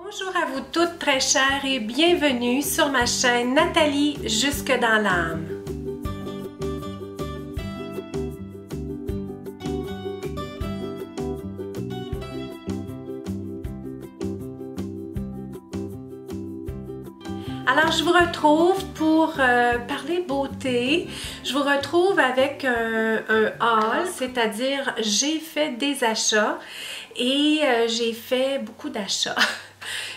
Bonjour à vous toutes très chères et bienvenue sur ma chaîne Nathalie Jusque dans l'âme. Alors je vous retrouve pour parler beauté. Je vous retrouve avec un haul, c'est-à-dire j'ai fait des achats et j'ai fait beaucoup d'achats.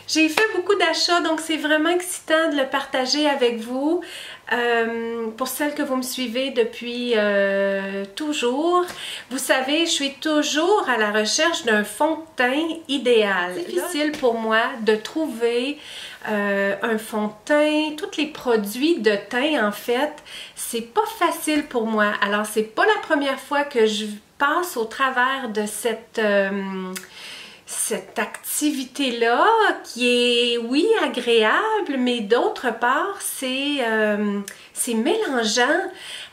J'ai fait beaucoup d'achats, donc c'est vraiment excitant de le partager avec vous. Pour celles que vous me suivez depuis toujours, vous savez, je suis toujours à la recherche d'un fond de teint idéal. C'est difficile pour moi de trouver un fond de teint, tous les produits de teint en fait, c'est pas facile pour moi. Alors c'est pas la première fois que je passe au travers de cette activité-là qui est, oui, agréable, mais d'autre part, c'est mélangeant.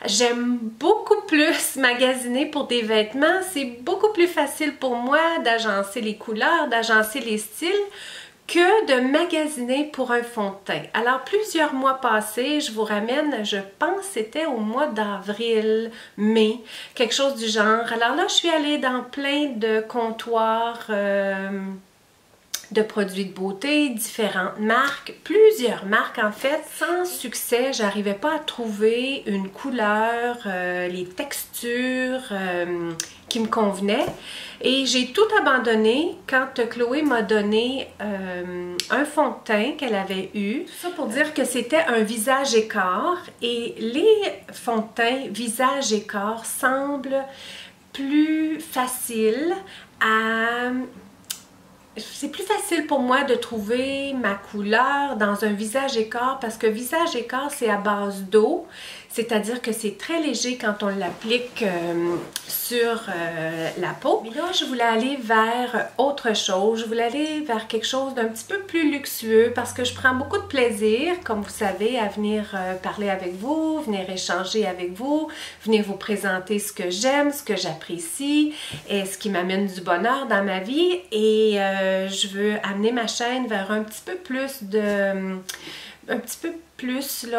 J'aime beaucoup plus magasiner pour des vêtements. C'est beaucoup plus facile pour moi d'agencer les couleurs, d'agencer les styles, que de magasiner pour un fond de teint. Alors, plusieurs mois passés, je vous ramène, je pense c'était au mois d'avril, mai, quelque chose du genre. Alors là, je suis allée dans plein de comptoirs de produits de beauté, différentes marques, plusieurs marques en fait. Sans succès, j'arrivais pas à trouver une couleur, les textures qui me convenaient. Et j'ai tout abandonné quand Chloé m'a donné un fond de teint qu'elle avait eu. Tout ça pour dire que c'était un visage écart. Et les fonds de teint visage écart semblent plus faciles à... C'est plus facile pour moi de trouver ma couleur dans un visage écart parce que visage écart, c'est à base d'eau. C'est-à-dire que c'est très léger quand on l'applique sur la peau. Mais là, je voulais aller vers autre chose. Je voulais aller vers quelque chose d'un petit peu plus luxueux parce que je prends beaucoup de plaisir, comme vous savez, à venir parler avec vous, venir échanger avec vous, venir vous présenter ce que j'aime, ce que j'apprécie et ce qui m'amène du bonheur dans ma vie. Et je veux amener ma chaîne vers un petit peu plus de...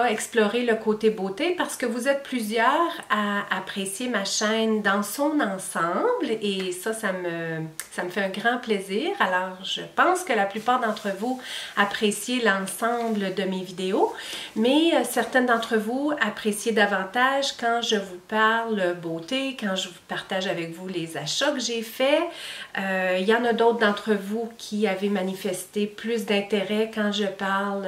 explorer le côté beauté parce que vous êtes plusieurs à apprécier ma chaîne dans son ensemble et ça me fait un grand plaisir. Alors, je pense que la plupart d'entre vous appréciez l'ensemble de mes vidéos, mais certaines d'entre vous appréciez davantage quand je vous parle beauté, quand je vous partage avec vous les achats que j'ai faits. Il y en a d'autres d'entre vous qui avaient manifesté plus d'intérêt quand je parle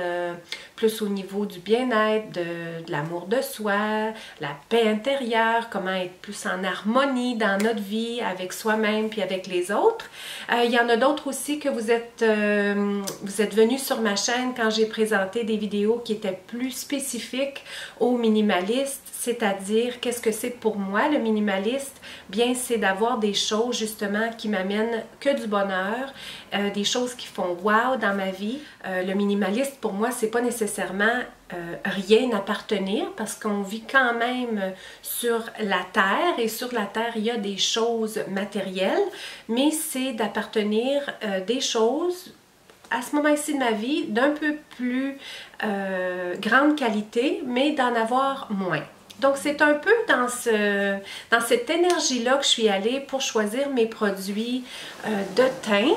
plus au niveau du bien-être, de l'amour de soi, la paix intérieure, comment être plus en harmonie dans notre vie avec soi-même puis avec les autres. Il y en a d'autres aussi que vous êtes venus sur ma chaîne quand j'ai présenté des vidéos qui étaient plus spécifiques aux minimalistes, c'est-à-dire qu'est-ce que c'est pour moi le minimaliste? Bien, c'est d'avoir des choses justement qui m'amènent que du bonheur, des choses qui font wow dans ma vie. Le minimaliste pour moi, c'est pas nécessairement rien appartenir parce qu'on vit quand même sur la terre et sur la terre il y a des choses matérielles, mais c'est d'appartenir des choses à ce moment-ci de ma vie d'un peu plus grande qualité, mais d'en avoir moins. Donc, c'est un peu dans cette énergie-là que je suis allée pour choisir mes produits de teint.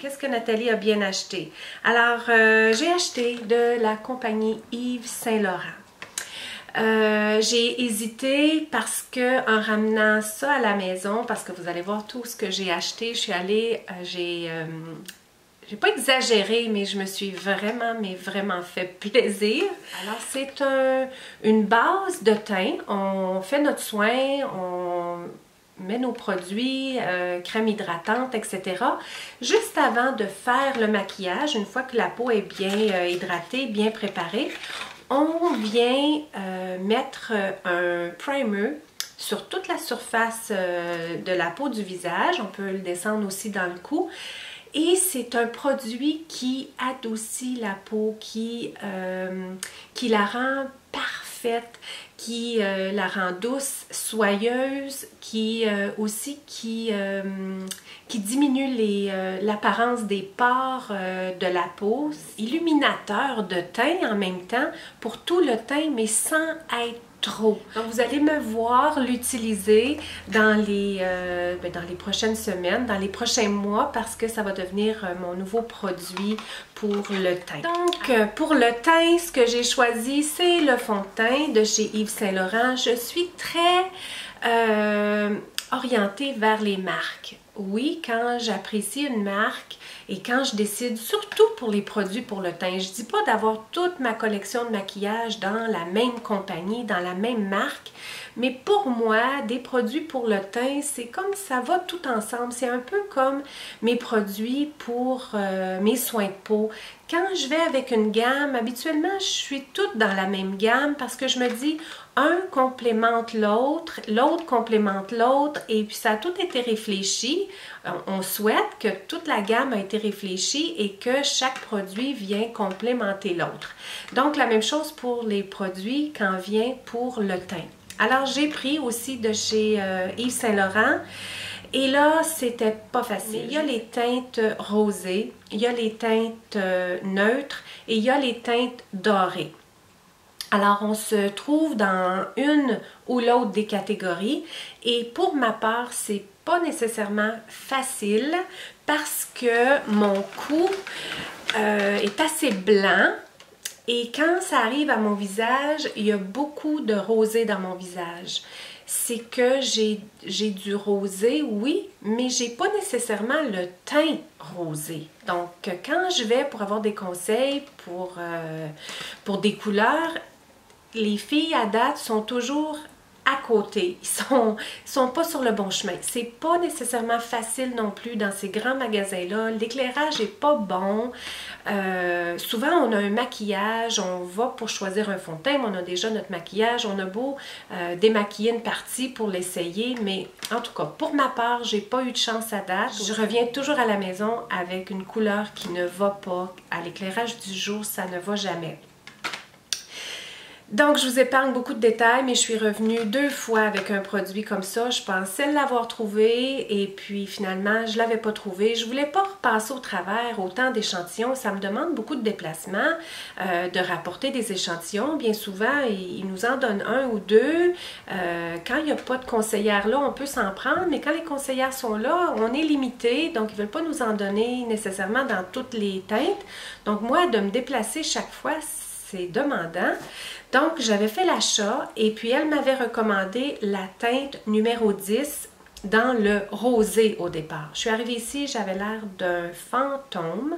Qu'est-ce que Nathalie a bien acheté? Alors, j'ai acheté de la compagnie Yves Saint Laurent. J'ai hésité parce que en ramenant ça à la maison, parce que vous allez voir tout ce que j'ai acheté, je suis allée, j'ai pas exagéré, mais je me suis vraiment fait plaisir. Alors, c'est une base de teint. On fait notre soin, on met nos produits, crème hydratante, etc. Juste avant de faire le maquillage, une fois que la peau est bien hydratée, bien préparée, on vient mettre un primer sur toute la surface de la peau du visage. On peut le descendre aussi dans le cou. Et c'est un produit qui adoucit la peau, qui la rend parfaite parfaite, qui la rend douce, soyeuse, qui diminue l'apparence des pores de la peau. Illuminateur de teint en même temps pour tout le teint, mais sans être trop. Donc vous allez me voir l'utiliser dans les prochaines semaines, dans les prochains mois, parce que ça va devenir mon nouveau produit pour le teint. Donc pour le teint, ce que j'ai choisi, c'est le fond de teint de chez Yves Saint Laurent. Je suis très orientée vers les marques. Oui, quand j'apprécie une marque et quand je décide, surtout pour les produits pour le teint, je ne dis pas d'avoir toute ma collection de maquillage dans la même compagnie, dans la même marque, mais pour moi, des produits pour le teint, c'est comme ça va tout ensemble. C'est un peu comme mes produits pour mes soins de peau. Quand je vais avec une gamme, habituellement, je suis toute dans la même gamme parce que je me dis, un complémente l'autre, l'autre complémente l'autre, et puis ça a tout été réfléchi. On souhaite que toute la gamme a été réfléchie et que chaque produit vient complémenter l'autre. Donc, la même chose pour les produits quand vient pour le teint. Alors, j'ai pris aussi de chez Yves Saint Laurent. Et là, c'était pas facile. Il y a les teintes rosées, il y a les teintes neutres et il y a les teintes dorées. Alors, on se trouve dans une ou l'autre des catégories et pour ma part, c'est pas nécessairement facile parce que mon cou est assez blanc et quand ça arrive à mon visage, il y a beaucoup de rosé dans mon visage. C'est que j'ai du rosé, oui, mais j'ai pas nécessairement le teint rosé. Donc, quand je vais pour avoir des conseils pour des couleurs, les filles à date sont toujours à côté. Ils sont pas sur le bon chemin. C'est pas nécessairement facile non plus dans ces grands magasins-là. L'éclairage est pas bon. Souvent, on a un maquillage, on va pour choisir un fond de teint, mais on a déjà notre maquillage. On a beau démaquiller une partie pour l'essayer, mais en tout cas, pour ma part, j'ai pas eu de chance à date. Je reviens toujours à la maison avec une couleur qui ne va pas. À l'éclairage du jour, ça ne va jamais. Donc, je vous épargne beaucoup de détails, mais je suis revenue 2 fois avec un produit comme ça. Je pensais l'avoir trouvé et puis finalement, je ne l'avais pas trouvé. Je ne voulais pas repasser au travers autant d'échantillons. Ça me demande beaucoup de déplacements, de rapporter des échantillons. Bien souvent, ils nous en donnent 1 ou 2. Quand il n'y a pas de conseillère là, on peut s'en prendre, mais quand les conseillères sont là, on est limité. Donc, ils ne veulent pas nous en donner nécessairement dans toutes les teintes. Donc, moi, de me déplacer chaque fois, c'est demandant. Donc, j'avais fait l'achat et puis elle m'avait recommandé la teinte numéro 10 dans le rosé au départ. Je suis arrivée ici, j'avais l'air d'un fantôme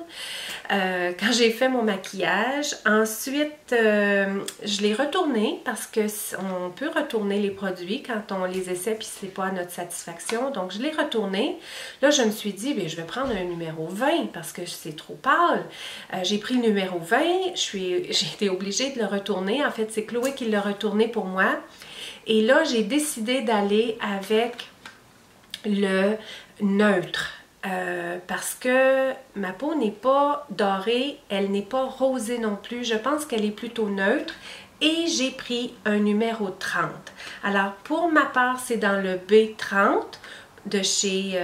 quand j'ai fait mon maquillage. Ensuite, je l'ai retourné parce qu'on peut retourner les produits quand on les essaie puis c'est pas à notre satisfaction. Donc, je l'ai retourné. Là, je me suis dit, bien, je vais prendre un numéro 20 parce que c'est trop pâle. J'ai pris le numéro 20. J'ai été obligée de le retourner. En fait, c'est Chloé qui l'a retourné pour moi. Et là, j'ai décidé d'aller avec le neutre parce que ma peau n'est pas dorée, elle n'est pas rosée non plus. Je pense qu'elle est plutôt neutre et j'ai pris un numéro 30. Alors, pour ma part, c'est dans le B30 de chez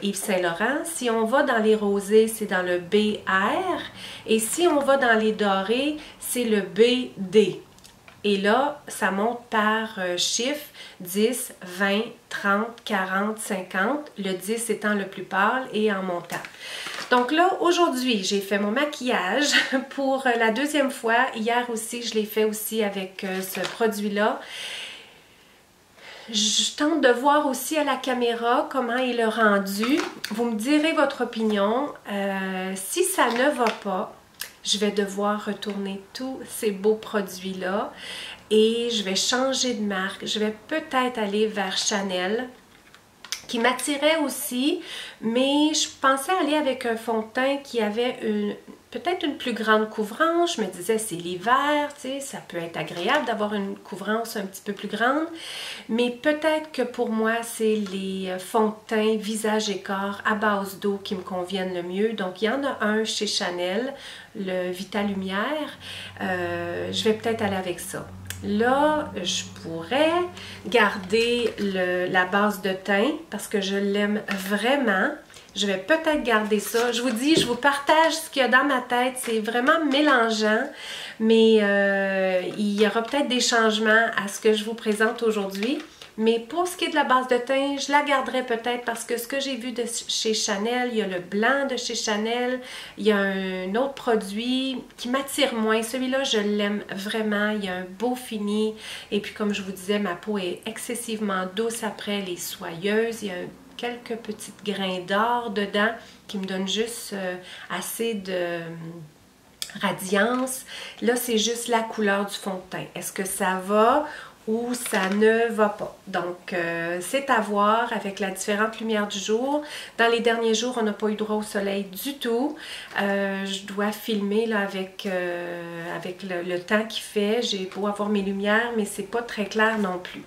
Yves Saint Laurent. Si on va dans les rosés, c'est dans le BR et si on va dans les dorés, c'est le BD. Et là, ça monte par chiffre 10, 20, 30, 40, 50, le 10 étant le plus pâle et en montant. Donc là, aujourd'hui, j'ai fait mon maquillage pour la 2e fois. Hier aussi, je l'ai fait aussi avec ce produit-là. Je tente de voir aussi à la caméra comment est le rendu. Vous me direz votre opinion. Si ça ne va pas, je vais devoir retourner tous ces beaux produits-là et je vais changer de marque. Je vais peut-être aller vers Chanel, qui m'attirait aussi, mais je pensais aller avec un fond de teint qui avait peut-être une plus grande couvrance. Je me disais, c'est l'hiver, tu sais, ça peut être agréable d'avoir une couvrance un petit peu plus grande, mais peut-être que pour moi, c'est les fonds de teint visage et corps à base d'eau qui me conviennent le mieux. Donc, il y en a un chez Chanel, le Vita Lumière. Je vais peut-être aller avec ça. Là, je pourrais garder la base de teint parce que je l'aime vraiment. Je vais peut-être garder ça. Je vous dis, je vous partage ce qu'il y a dans ma tête. C'est vraiment mélangeant, mais il y aura peut-être des changements à ce que je vous présente aujourd'hui. Mais pour ce qui est de la base de teint, je la garderai peut-être parce que ce que j'ai vu de chez Chanel, il y a le blanc de chez Chanel, il y a un autre produit qui m'attire moins. Celui-là, je l'aime vraiment. Il y a un beau fini. Et puis, comme je vous disais, ma peau est excessivement douce après. Elle est soyeuse. Il y a quelques petits grains d'or dedans qui me donnent juste assez de radiance. Là, c'est juste la couleur du fond de teint. Est-ce que ça va ou ça ne va pas? Donc, c'est à voir avec la différente lumière du jour. Dans les derniers jours, on n'a pas eu droit au soleil du tout. Je dois filmer là, avec le temps qu'il fait. J'ai beau avoir mes lumières, mais c'est pas très clair non plus.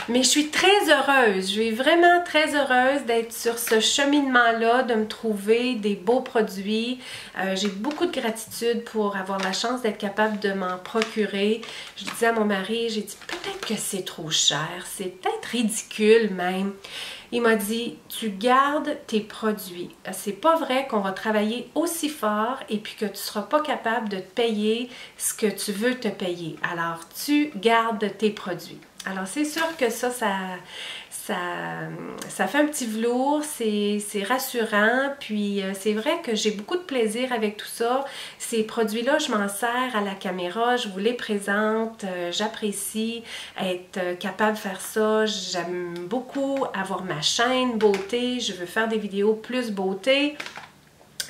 Mais je suis très heureuse, je suis vraiment très heureuse d'être sur ce cheminement-là, de me trouver des beaux produits. J'ai beaucoup de gratitude pour avoir la chance d'être capable de m'en procurer. Je disais à mon mari, j'ai dit peut-être que c'est trop cher, c'est peut-être ridicule même. Il m'a dit, tu gardes tes produits. C'est pas vrai qu'on va travailler aussi fort et puis que tu seras pas capable de te payer ce que tu veux te payer. Alors, tu gardes tes produits. Alors, c'est sûr que ça fait un petit velours, c'est rassurant, puis c'est vrai que j'ai beaucoup de plaisir avec tout ça. Ces produits-là, je m'en sers à la caméra, je vous les présente, j'apprécie être capable de faire ça. J'aime beaucoup avoir ma chaîne beauté, je veux faire des vidéos plus beauté.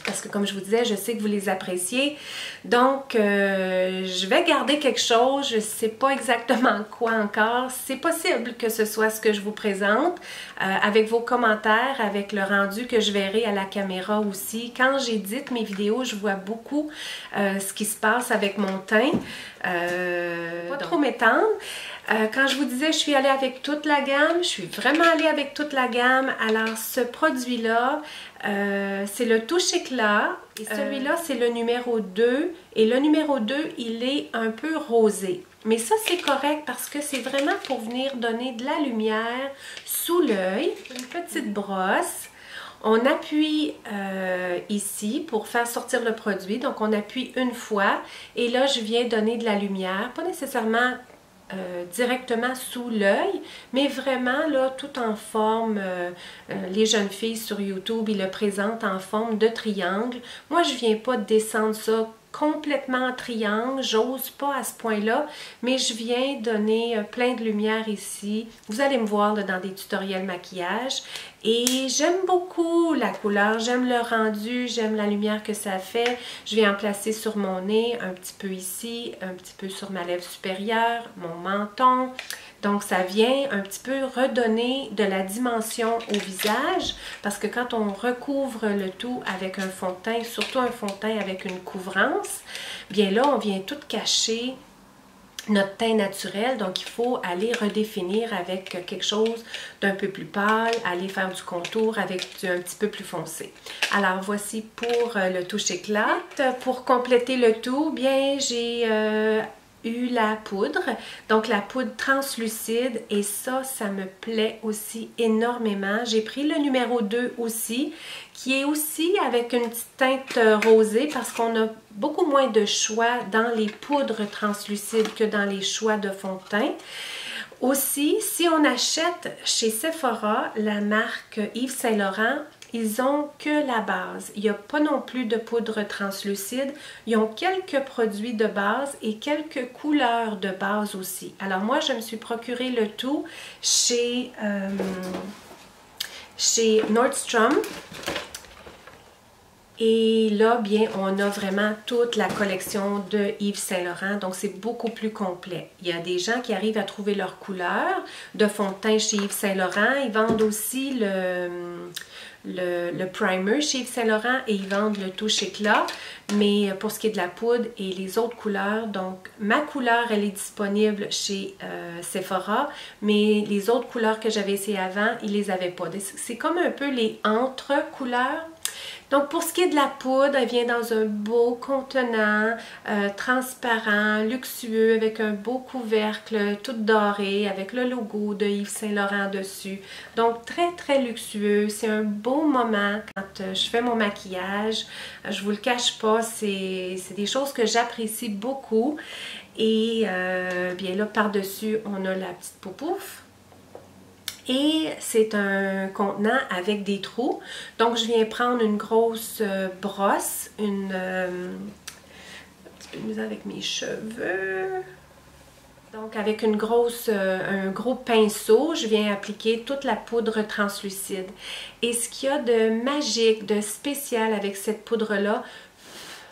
Parce que comme je vous disais, je sais que vous les appréciez. Donc, je vais garder quelque chose. Je ne sais pas exactement quoi encore. C'est possible que ce soit ce que je vous présente. Avec vos commentaires, avec le rendu que je verrai à la caméra aussi. Quand j'édite mes vidéos, je vois beaucoup ce qui se passe avec mon teint. Pas trop m'étendre. Quand je vous disais, je suis allée avec toute la gamme, je suis vraiment allée avec toute la gamme. Alors, ce produit-là, c'est le Touche Éclat. Et celui-là, c'est le numéro 2. Et le numéro 2, il est un peu rosé. Mais ça, c'est correct parce que c'est vraiment pour venir donner de la lumière sous l'œil. Une petite brosse. On appuie ici pour faire sortir le produit. Donc, on appuie une fois. Et là, je viens donner de la lumière. Pas nécessairement directement sous l'œil, mais vraiment là, tout en forme, les jeunes filles sur YouTube, ils le présentent en forme de triangle. Moi, je viens pas descendre ça complètement en triangle, j'ose pas à ce point-là, mais je viens donner plein de lumière ici. Vous allez me voir là, dans des tutoriels maquillage et j'aime beaucoup la couleur, j'aime le rendu, j'aime la lumière que ça fait. Je viens en placer sur mon nez, un petit peu ici, un petit peu sur ma lèvre supérieure, mon menton. Donc, ça vient un petit peu redonner de la dimension au visage parce que quand on recouvre le tout avec un fond de teint, surtout un fond de teint avec une couvrance, bien là, on vient tout cacher notre teint naturel. Donc, il faut aller redéfinir avec quelque chose d'un peu plus pâle, aller faire du contour avec un petit peu plus foncé. Alors, voici pour le Touche Éclat. Pour compléter le tout, bien, j'ai eu la poudre, donc la poudre translucide et ça me plaît aussi énormément. J'ai pris le numéro 2 aussi, qui est aussi avec une petite teinte rosée parce qu'on a beaucoup moins de choix dans les poudres translucides que dans les choix de fond de teint. Aussi, si on achète chez Sephora la marque Yves Saint Laurent, ils ont que la base. Il n'y a pas non plus de poudre translucide. Ils ont quelques produits de base et quelques couleurs de base aussi. Alors moi, je me suis procuré le tout chez Nordstrom. Et là, bien, on a vraiment toute la collection de Yves Saint Laurent, donc c'est beaucoup plus complet. Il y a des gens qui arrivent à trouver leur couleur de fond de teint chez Yves Saint Laurent. Ils vendent aussi le primer chez Yves Saint Laurent et ils vendent le Touche Éclat. Mais pour ce qui est de la poudre et les autres couleurs, donc ma couleur, elle est disponible chez Sephora, mais les autres couleurs que j'avais essayées avant, ils les avaient pas. C'est comme un peu les entre-couleurs. Donc pour ce qui est de la poudre, elle vient dans un beau contenant, transparent, luxueux, avec un beau couvercle tout doré, avec le logo de Yves Saint Laurent dessus. Donc très très luxueux, c'est un beau moment quand je fais mon maquillage. Je vous le cache pas, c'est des choses que j'apprécie beaucoup. Et bien là par-dessus, on a la petite poupouf. Et c'est un contenant avec des trous. Donc, je viens prendre une grosse brosse, un petit peu de misère avec mes cheveux. Donc, avec un gros pinceau, je viens appliquer toute la poudre translucide. Et ce qu'il y a de magique, de spécial avec cette poudre-là,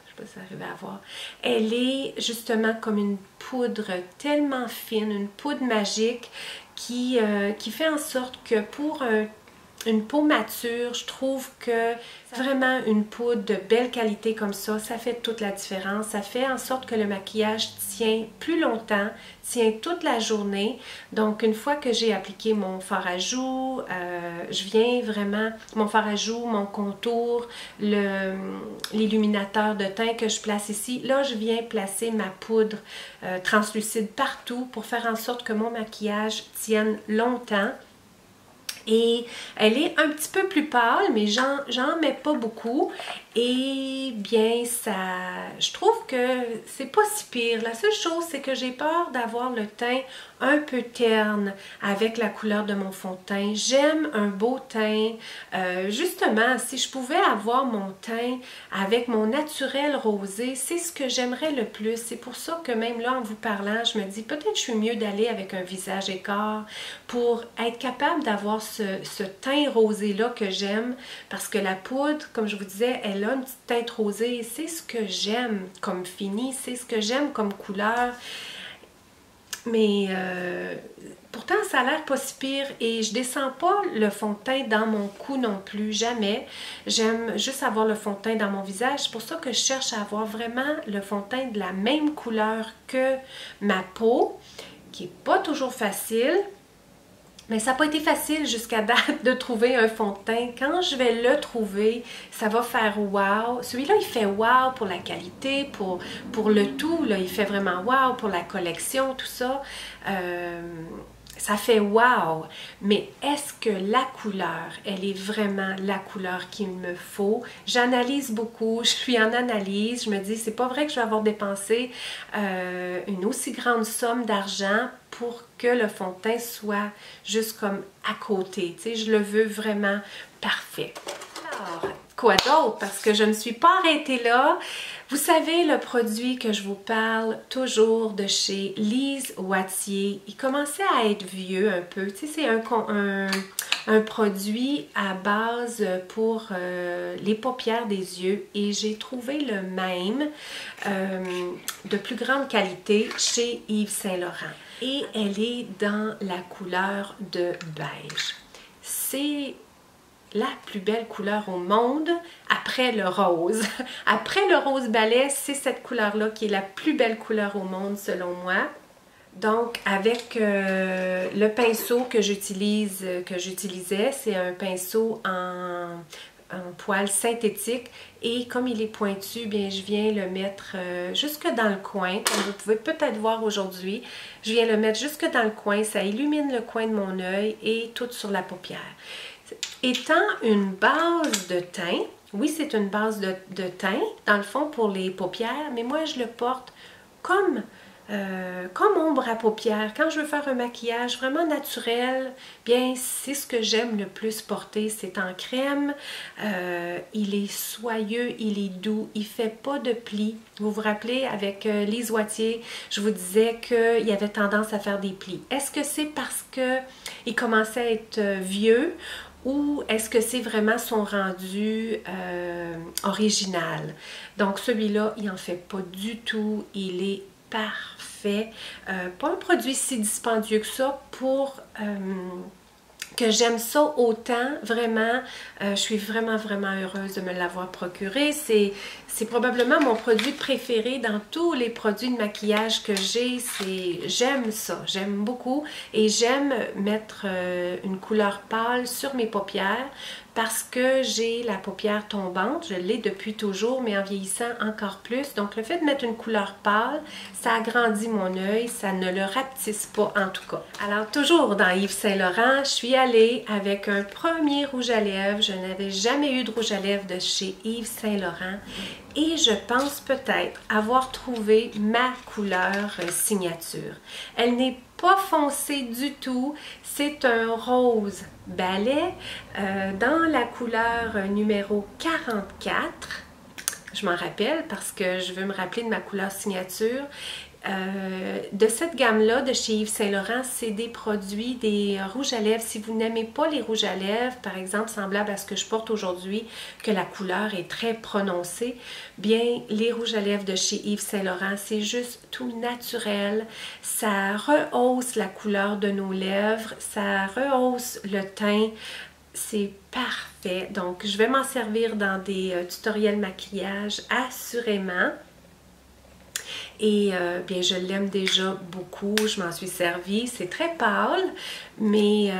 je sais pas si vous arrivez à voir, elle est justement comme une poudre tellement fine, une poudre magique qui fait en sorte que pour une peau mature, je trouve que vraiment une poudre de belle qualité comme ça fait toute la différence. Ça fait en sorte que le maquillage tient plus longtemps, tient toute la journée. Donc une fois que j'ai appliqué mon fard à joues, je viens vraiment, mon fard à joues, mon contour, l'illuminateur de teint que je place ici, là je viens placer ma poudre translucide partout pour faire en sorte que mon maquillage tienne longtemps. Et elle est un petit peu plus pâle, mais j'en mets pas beaucoup. Et bien, je trouve que c'est pas si pire. La seule chose, c'est que j'ai peur d'avoir le teint un peu terne avec la couleur de mon fond de teint. J'aime un beau teint. Justement, si je pouvais avoir mon teint avec mon naturel rosé, c'est ce que j'aimerais le plus. C'est pour ça que même là, en vous parlant, je me dis peut-être je suis mieux d'aller avec un visage écart pour être capable d'avoir ce teint rosé-là que j'aime. Parce que la poudre, comme je vous disais, elle a une petite teinte rosée. C'est ce que j'aime comme fini, c'est ce que j'aime comme couleur. Mais pourtant, ça a l'air pas si pire et je descends pas le fond de teint dans mon cou non plus, jamais. J'aime juste avoir le fond de teint dans mon visage. C'est pour ça que je cherche à avoir vraiment le fond de teint de la même couleur que ma peau, qui est pas toujours facile. Mais ça n'a pas été facile jusqu'à date de trouver un fond de teint. Quand je vais le trouver, ça va faire wow. Celui-là, il fait wow pour la qualité, pour le tout. Là, il fait vraiment wow pour la collection, tout ça. Ça fait wow. Mais est-ce que la couleur, elle est vraiment la couleur qu'il me faut? J'analyse beaucoup, je suis en analyse. Je me dis, c'est pas vrai que je vais avoir dépensé une aussi grande somme d'argent pour que le fond de teint soit juste comme à côté. Tu sais, je le veux vraiment parfait. Alors, quoi d'autre? Parce que je ne me suis pas arrêtée là. Vous savez, le produit que je vous parle toujours de chez Lise Wattier, il commençait à être vieux un peu. Tu sais, c'est un produit à base pour les paupières des yeux et j'ai trouvé le même de plus grande qualité chez Yves Saint Laurent. Et elle est dans la couleur de beige. C'est la plus belle couleur au monde après le rose. Après le rose balai, c'est cette couleur-là qui est la plus belle couleur au monde selon moi. Donc avec le pinceau que j'utilisais, c'est un pinceau en poil synthétique et comme il est pointu, bien je viens le mettre jusque dans le coin, comme vous pouvez peut-être voir aujourd'hui. Je viens le mettre jusque dans le coin, ça illumine le coin de mon œil et tout sur la paupière. Étant une base de teint, oui c'est une base de teint, dans le fond pour les paupières, mais moi je le porte comme ombre à paupières. Quand je veux faire un maquillage vraiment naturel, bien c'est ce que j'aime le plus porter. C'est en crème, il est soyeux, il est doux, il fait pas de plis. Vous vous rappelez avec Lise Wattier, je vous disais qu'il avait tendance à faire des plis. Est-ce que c'est parce qu'il commençait à être vieux ou est-ce que c'est vraiment son rendu original? Donc celui-là, il en fait pas du tout, il est parfait. Pas un produit si dispendieux que ça pour que j'aime ça autant, vraiment. Je suis vraiment heureuse de me l'avoir procuré. C'est probablement mon produit préféré dans tous les produits de maquillage que j'ai. J'aime ça, j'aime beaucoup et j'aime mettre une couleur pâle sur mes paupières parce que j'ai la paupière tombante. Je l'ai depuis toujours, mais en vieillissant encore plus. Donc le fait de mettre une couleur pâle, ça agrandit mon œil, ça ne le rapetisse pas en tout cas. Alors toujours dans Yves Saint Laurent, je suis allée avec un premier rouge à lèvres. Je n'avais jamais eu de rouge à lèvres de chez Yves Saint Laurent. Et je pense peut-être avoir trouvé ma couleur signature. Elle n'est pas foncé du tout, c'est un rose balai dans la couleur numéro 44. Je m'en rappelle parce que je veux me rappeler de ma couleur signature. De cette gamme-là, de chez Yves Saint Laurent, c'est des produits, des rouges à lèvres. Si vous n'aimez pas les rouges à lèvres, par exemple, semblable à ce que je porte aujourd'hui, que la couleur est très prononcée, bien, les rouges à lèvres de chez Yves Saint Laurent, c'est juste tout naturel. Ça rehausse la couleur de nos lèvres, ça rehausse le teint. C'est parfait. Donc, je vais m'en servir dans des tutoriels maquillage, assurément. Et bien, je l'aime déjà beaucoup, je m'en suis servie. C'est très pâle, mais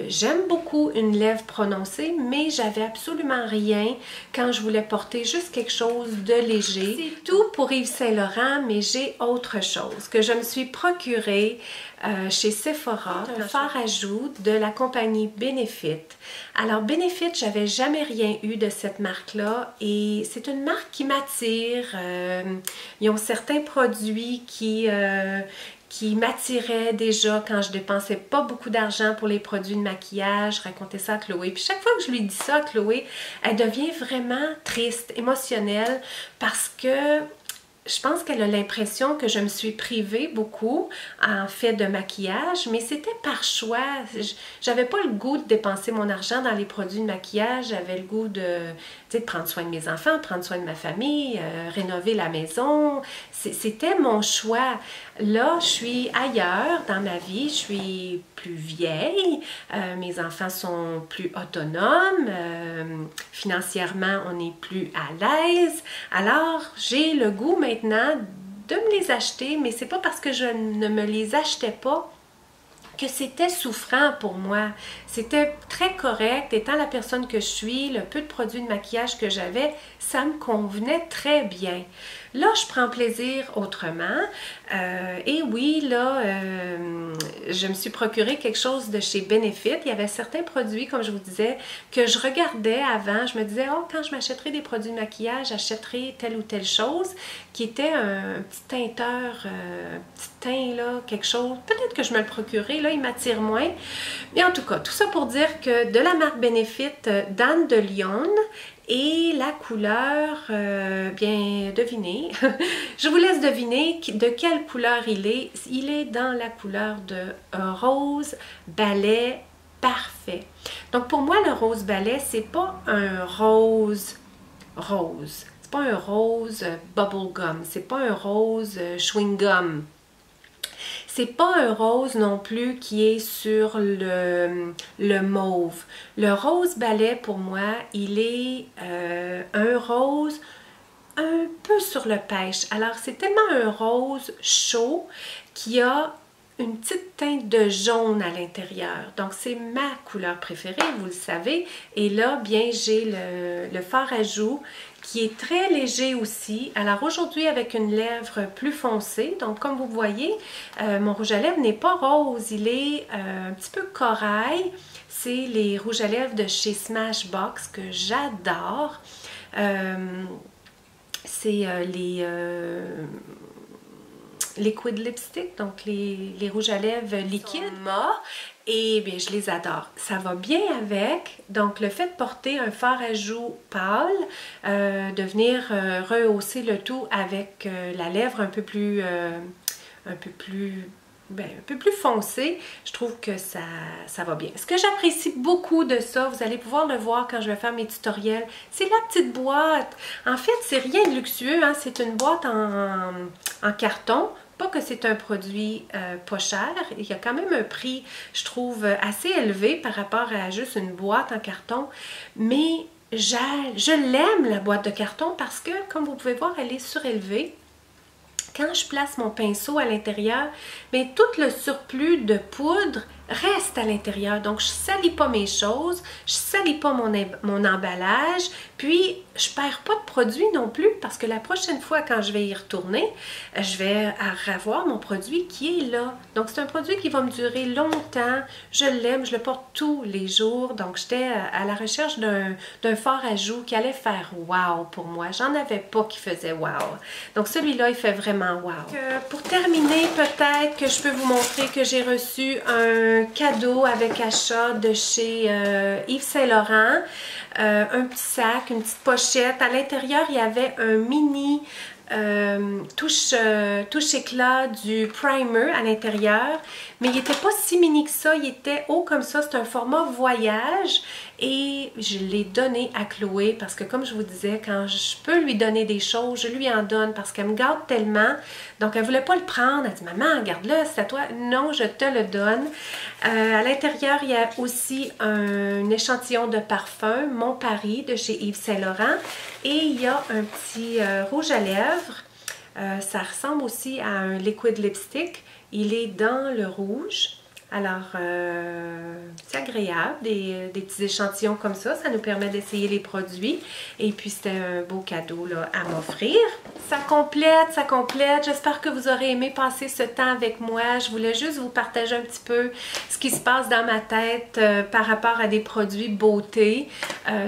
j'aime beaucoup une lèvre prononcée, mais j'avais absolument rien quand je voulais porter juste quelque chose de léger. C'est tout pour Yves Saint Laurent, mais j'ai autre chose que je me suis procuré chez Sephora, un fard à joues de la compagnie Benefit. Alors Benefit, j'avais jamais rien eu de cette marque-là et c'est une marque qui m'attire. Ils ont certains produits qui m'attiraient déjà quand je dépensais pas beaucoup d'argent pour les produits de maquillage. Je racontais ça à Chloé. Puis chaque fois que je lui dis ça à Chloé, elle devient vraiment triste, émotionnelle parce que je pense qu'elle a l'impression que je me suis privée beaucoup en fait de maquillage, mais c'était par choix. J'avais pas le goût de dépenser mon argent dans les produits de maquillage. J'avais le goût de prendre soin de mes enfants, prendre soin de ma famille, rénover la maison. C'était mon choix. Là, je suis ailleurs dans ma vie. Je suis plus vieille. Mes enfants sont plus autonomes. Financièrement, on est plus à l'aise. Alors, j'ai le goût maintenant de me les acheter, mais c'est pas parce que je ne me les achetais pas que c'était souffrant pour moi. C'était très correct. Étant la personne que je suis, le peu de produits de maquillage que j'avais, ça me convenait très bien. Là, je prends plaisir autrement. Et oui, là, je me suis procuré quelque chose de chez Benefit. Il y avait certains produits, comme je vous disais, que je regardais avant. Je me disais, oh, quand je m'achèterai des produits de maquillage, j'achèterai telle ou telle chose, qui était un petit teinteur, un petit teint, là, quelque chose. Peut-être que je me le procurerai, là, il m'attire moins. Mais en tout cas, tout ça pour dire que de la marque Benefit d'Anne de Lyon, et la couleur, bien, devinez. Je vous laisse deviner de quelle couleur il est. Il est dans la couleur de rose balai parfait. Donc pour moi, le rose balai, c'est pas un rose rose. C'est pas un rose bubble gum. C'est pas un rose chewing gum. C'est pas un rose non plus qui est sur le mauve. Le rose balai, pour moi, il est un rose un peu sur le pêche. Alors, c'est tellement un rose chaud qui a une petite teinte de jaune à l'intérieur. Donc, c'est ma couleur préférée, vous le savez. Et là, bien, j'ai le fard à joues qui est très léger aussi. Alors aujourd'hui, avec une lèvre plus foncée, donc comme vous voyez, mon rouge à lèvres n'est pas rose, il est un petit peu corail. C'est les rouges à lèvres de chez Smashbox que j'adore. C'est les liquid lipstick, donc les rouges à lèvres liquides. Et bien, je les adore. Ça va bien avec. Donc, le fait de porter un fard à joues pâle, de venir rehausser le tout avec la lèvre un peu plus foncée, je trouve que ça va bien. Ce que j'apprécie beaucoup de ça, vous allez pouvoir le voir quand je vais faire mes tutoriels, c'est la petite boîte. En fait, c'est rien de luxueux, hein? C'est une boîte en carton. Pas que c'est un produit pas cher, il y a quand même un prix, je trouve, assez élevé par rapport à juste une boîte en carton, mais je l'aime la boîte de carton parce que, comme vous pouvez voir, elle est surélevée. Quand je place mon pinceau à l'intérieur, bien, tout le surplus de poudre reste à l'intérieur. Donc, je ne salis pas mes choses, je ne salis pas mon emballage, puis je ne perds pas de produit non plus parce que la prochaine fois, quand je vais y retourner, je vais avoir mon produit qui est là. Donc, c'est un produit qui va me durer longtemps. Je l'aime, je le porte tous les jours. Donc, j'étais à la recherche d'un fard à joues qui allait faire wow pour moi. J'en avais pas qui faisait wow. Donc, celui-là, il fait vraiment wow. Pour terminer, peut-être que je peux vous montrer que j'ai reçu un cadeau avec achat de chez Yves Saint Laurent. Un petit sac, une petite pochette. À l'intérieur, il y avait un mini touche éclat du primer à l'intérieur, mais il n'était pas si mini que ça, il était haut comme ça, c'est un format voyage et je l'ai donné à Chloé parce que comme je vous disais, quand je peux lui donner des choses, je lui en donne parce qu'elle me garde tellement, donc elle ne voulait pas le prendre, elle dit « Maman, garde-le, c'est à toi. » Non, je te le donne. À l'intérieur, il y a aussi un échantillon de parfum, Mon Paris de chez Yves Saint Laurent et il y a un petit rouge à lèvres. Ça ressemble aussi à un liquid lipstick. Il est dans le rouge. Alors, c'est agréable, des petits échantillons comme ça. Ça nous permet d'essayer les produits. Et puis, c'était un beau cadeau là, à m'offrir. Ça complète, ça complète. J'espère que vous aurez aimé passer ce temps avec moi. Je voulais juste vous partager un petit peu ce qui se passe dans ma tête par rapport à des produits beauté.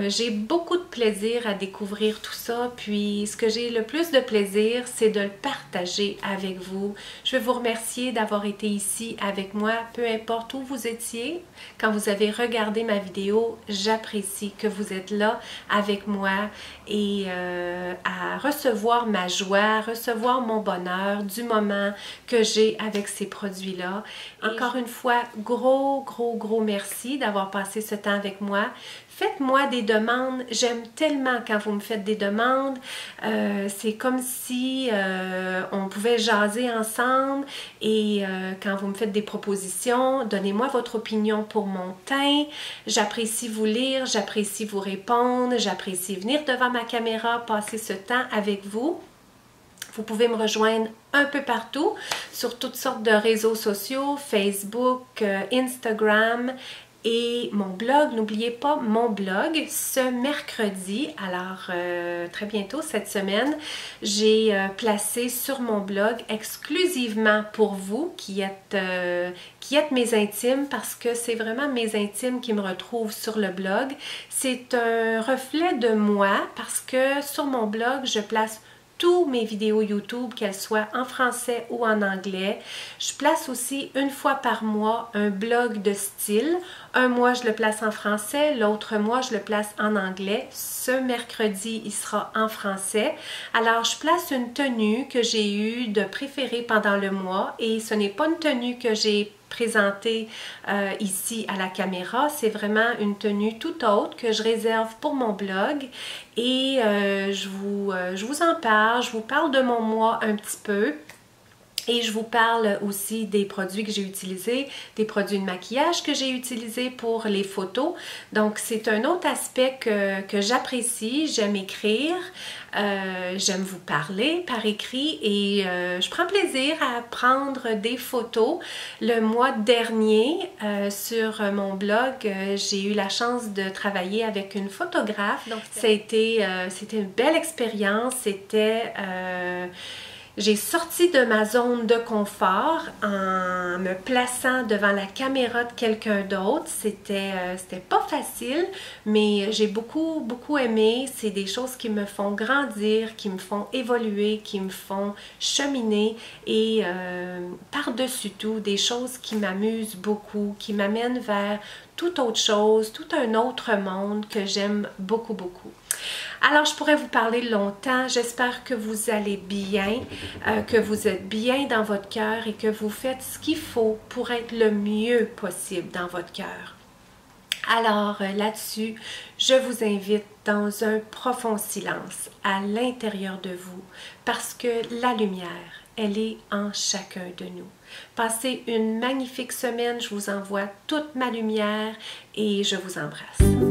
J'ai beaucoup de plaisir à découvrir tout ça. Puis, ce que j'ai le plus de plaisir, c'est de le partager avec vous. Je veux vous remercier d'avoir été ici avec moi, peu importe où vous étiez, quand vous avez regardé ma vidéo, j'apprécie que vous êtes là avec moi et à recevoir ma joie, recevoir mon bonheur du moment que j'ai avec ces produits-là. Encore une fois, gros merci d'avoir passé ce temps avec moi. Faites-moi des demandes. J'aime tellement quand vous me faites des demandes. C'est comme si on pouvait jaser ensemble et quand vous me faites des propositions, donnez-moi votre opinion pour mon teint. J'apprécie vous lire, j'apprécie vous répondre, j'apprécie venir devant ma caméra, passer ce temps avec vous. Vous pouvez me rejoindre un peu partout sur toutes sortes de réseaux sociaux, Facebook, Instagram et mon blog. N'oubliez pas mon blog ce mercredi. Alors, très bientôt cette semaine, j'ai placé sur mon blog exclusivement pour vous qui êtes mes intimes parce que c'est vraiment mes intimes qui me retrouvent sur le blog. C'est un reflet de moi parce que sur mon blog, je place tous mes vidéos YouTube, qu'elles soient en français ou en anglais. Je place aussi une fois par mois un blog de style. Un mois, je le place en français, l'autre mois, je le place en anglais. Ce mercredi, il sera en français. Alors, je place une tenue que j'ai eue de préférée pendant le mois et ce n'est pas une tenue que j'ai présentée ici à la caméra, c'est vraiment une tenue tout autre que je réserve pour mon blog et je vous en parle, je vous parle de mon mois un petit peu. Et je vous parle aussi des produits que j'ai utilisés, des produits de maquillage que j'ai utilisés pour les photos. Donc, c'est un autre aspect que j'apprécie. J'aime écrire, j'aime vous parler par écrit et je prends plaisir à prendre des photos. Le mois dernier, sur mon blog, j'ai eu la chance de travailler avec une photographe. Donc, c'était une belle expérience. J'ai sorti de ma zone de confort en me plaçant devant la caméra de quelqu'un d'autre. C'était pas facile, mais j'ai beaucoup aimé. C'est des choses qui me font grandir, qui me font évoluer, qui me font cheminer et par-dessus tout, des choses qui m'amusent beaucoup, qui m'amènent vers toute autre chose, tout un autre monde que j'aime beaucoup. Alors, je pourrais vous parler longtemps. J'espère que vous allez bien, que vous êtes bien dans votre cœur et que vous faites ce qu'il faut pour être le mieux possible dans votre cœur. Alors, là-dessus, je vous invite dans un profond silence à l'intérieur de vous parce que la lumière, elle est en chacun de nous. Passez une magnifique semaine. Je vous envoie toute ma lumière et je vous embrasse.